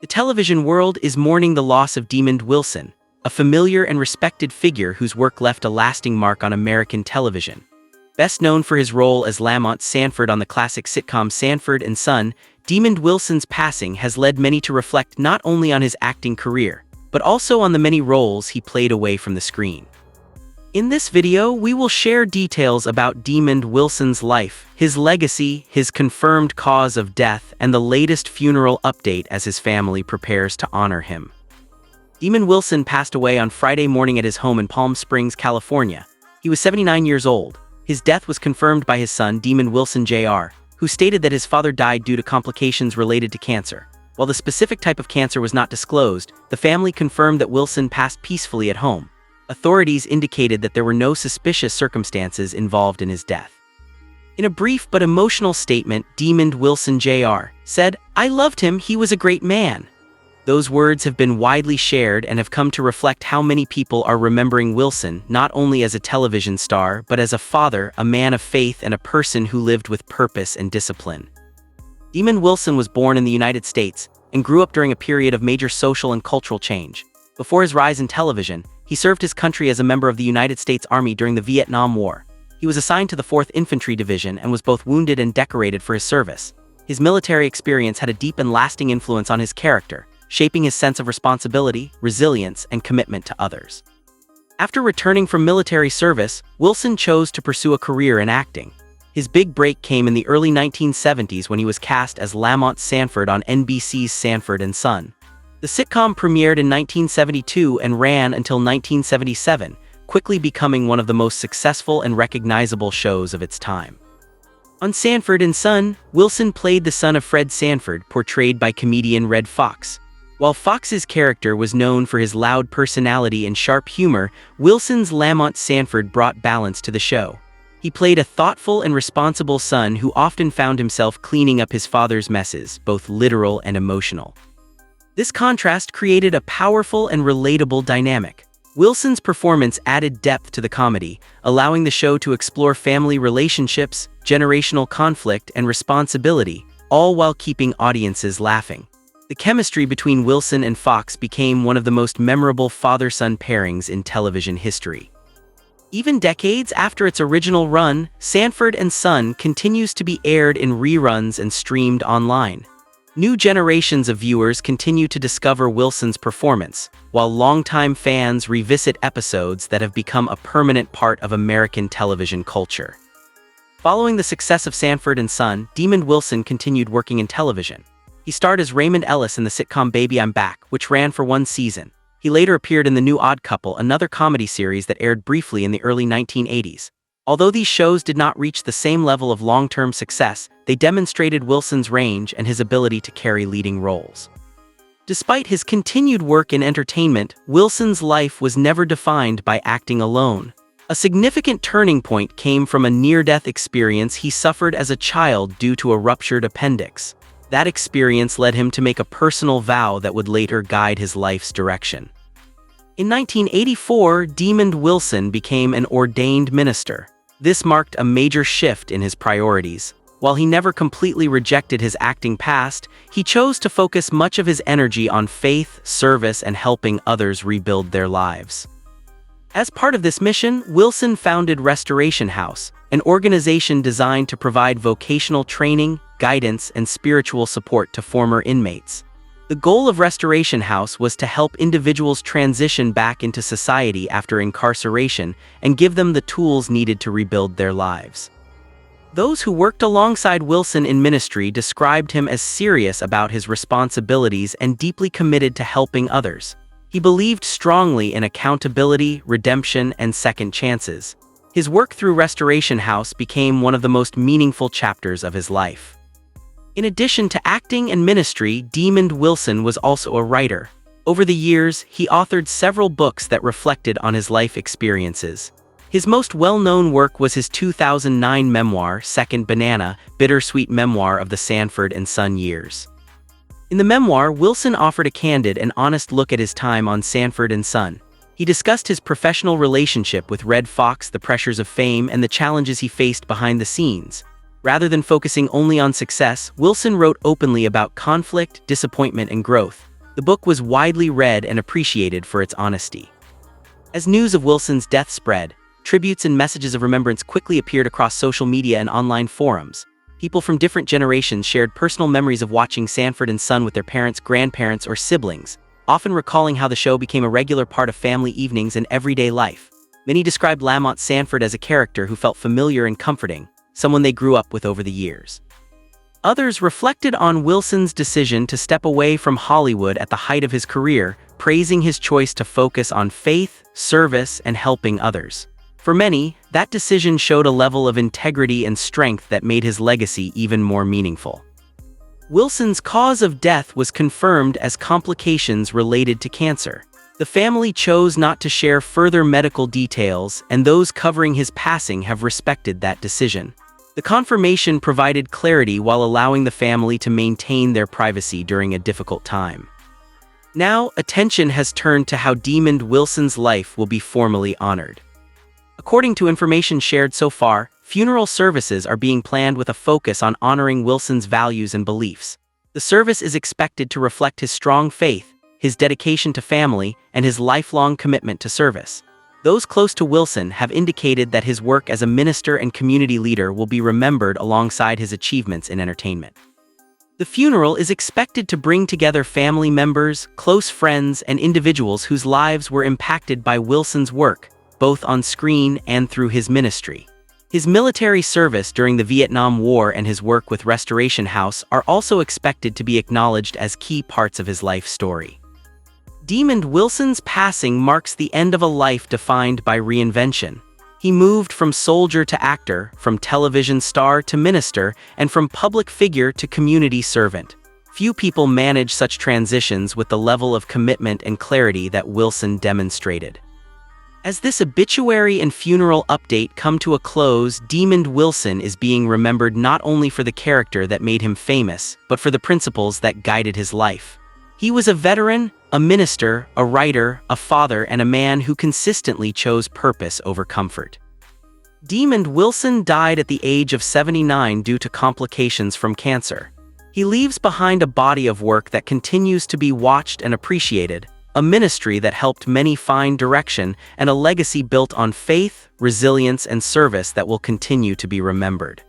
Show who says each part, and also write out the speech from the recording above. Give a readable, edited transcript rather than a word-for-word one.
Speaker 1: The television world is mourning the loss of Demond Wilson, a familiar and respected figure whose work left a lasting mark on American television. Best known for his role as Lamont Sanford on the classic sitcom Sanford and Son, Demond Wilson's passing has led many to reflect not only on his acting career, but also on the many roles he played away from the screen. In this video, we will share details about Demond Wilson's life, his legacy, his confirmed cause of death, and the latest funeral update as his family prepares to honor him. Demond Wilson passed away on Friday morning at his home in Palm Springs, California. He was 79 years old. His death was confirmed by his son, Demond Wilson Jr., who stated that his father died due to complications related to cancer. While the specific type of cancer was not disclosed, the family confirmed that Wilson passed peacefully at home. Authorities indicated that there were no suspicious circumstances involved in his death. In a brief but emotional statement, Demond Wilson Jr. said, "I loved him, he was a great man." Those words have been widely shared and have come to reflect how many people are remembering Wilson not only as a television star but as a father, a man of faith, and a person who lived with purpose and discipline. Demond Wilson was born in the United States and grew up during a period of major social and cultural change. Before his rise in television, he served his country as a member of the United States Army during the Vietnam War. He was assigned to the 4th Infantry Division and was both wounded and decorated for his service. His military experience had a deep and lasting influence on his character, shaping his sense of responsibility, resilience, and commitment to others. After returning from military service, Wilson chose to pursue a career in acting. His big break came in the early 1970s when he was cast as Lamont Sanford on NBC's Sanford and Son. The sitcom premiered in 1972 and ran until 1977, quickly becoming one of the most successful and recognizable shows of its time. On Sanford and Son, Wilson played the son of Fred Sanford, portrayed by comedian Redd Foxx. While Fox's character was known for his loud personality and sharp humor, Wilson's Lamont Sanford brought balance to the show. He played a thoughtful and responsible son who often found himself cleaning up his father's messes, both literal and emotional. This contrast created a powerful and relatable dynamic. Wilson's performance added depth to the comedy, allowing the show to explore family relationships, generational conflict, and responsibility, all while keeping audiences laughing. The chemistry between Wilson and Foxx became one of the most memorable father-son pairings in television history. Even decades after its original run, Sanford and Son continues to be aired in reruns and streamed online. New generations of viewers continue to discover Wilson's performance, while longtime fans revisit episodes that have become a permanent part of American television culture. Following the success of Sanford and Son, Demond Wilson continued working in television. He starred as Raymond Ellis in the sitcom Baby I'm Back, which ran for one season. He later appeared in The New Odd Couple, another comedy series that aired briefly in the early 1980s. Although these shows did not reach the same level of long-term success, they demonstrated Wilson's range and his ability to carry leading roles. Despite his continued work in entertainment, Wilson's life was never defined by acting alone. A significant turning point came from a near-death experience he suffered as a child due to a ruptured appendix. That experience led him to make a personal vow that would later guide his life's direction. In 1984, Demond Wilson became an ordained minister. This marked a major shift in his priorities. While he never completely rejected his acting past, he chose to focus much of his energy on faith, service, and helping others rebuild their lives. As part of this mission, Wilson founded Restoration House, an organization designed to provide vocational training, guidance, and spiritual support to former inmates. The goal of Restoration House was to help individuals transition back into society after incarceration and give them the tools needed to rebuild their lives. Those who worked alongside Wilson in ministry described him as serious about his responsibilities and deeply committed to helping others. He believed strongly in accountability, redemption, and second chances. His work through Restoration House became one of the most meaningful chapters of his life. In addition to acting and ministry, Demond Wilson was also a writer. Over the years, he authored several books that reflected on his life experiences. His most well-known work was his 2009 memoir, Second Banana, Bittersweet Memoir of the Sanford and Son Years. In the memoir, Wilson offered a candid and honest look at his time on Sanford and Son. He discussed his professional relationship with Redd Foxx, the pressures of fame, and the challenges he faced behind the scenes. Rather than focusing only on success, Wilson wrote openly about conflict, disappointment, and growth. The book was widely read and appreciated for its honesty. As news of Wilson's death spread, tributes and messages of remembrance quickly appeared across social media and online forums. People from different generations shared personal memories of watching Sanford and Son with their parents, grandparents, or siblings, often recalling how the show became a regular part of family evenings and everyday life. Many described Lamont Sanford as a character who felt familiar and comforting, someone they grew up with over the years. Others reflected on Wilson's decision to step away from Hollywood at the height of his career, praising his choice to focus on faith, service, and helping others. For many, that decision showed a level of integrity and strength that made his legacy even more meaningful. Wilson's cause of death was confirmed as complications related to cancer. The family chose not to share further medical details, and those covering his passing have respected that decision. The confirmation provided clarity while allowing the family to maintain their privacy during a difficult time. Now, attention has turned to how Demond Wilson's life will be formally honored. According to information shared so far, funeral services are being planned with a focus on honoring Wilson's values and beliefs. The service is expected to reflect his strong faith, his dedication to family, and his lifelong commitment to service. Those close to Wilson have indicated that his work as a minister and community leader will be remembered alongside his achievements in entertainment. The funeral is expected to bring together family members, close friends, and individuals whose lives were impacted by Wilson's work, both on screen and through his ministry. His military service during the Vietnam War and his work with Restoration House are also expected to be acknowledged as key parts of his life story. Demond Wilson's passing marks the end of a life defined by reinvention. He moved from soldier to actor, from television star to minister, and from public figure to community servant. Few people manage such transitions with the level of commitment and clarity that Wilson demonstrated. As this obituary and funeral update come to a close, Demond Wilson is being remembered not only for the character that made him famous, but for the principles that guided his life. He was a veteran, a minister, a writer, a father, and a man who consistently chose purpose over comfort. Demond Wilson died at the age of 79 due to complications from cancer. He leaves behind a body of work that continues to be watched and appreciated, a ministry that helped many find direction, and a legacy built on faith, resilience, and service that will continue to be remembered.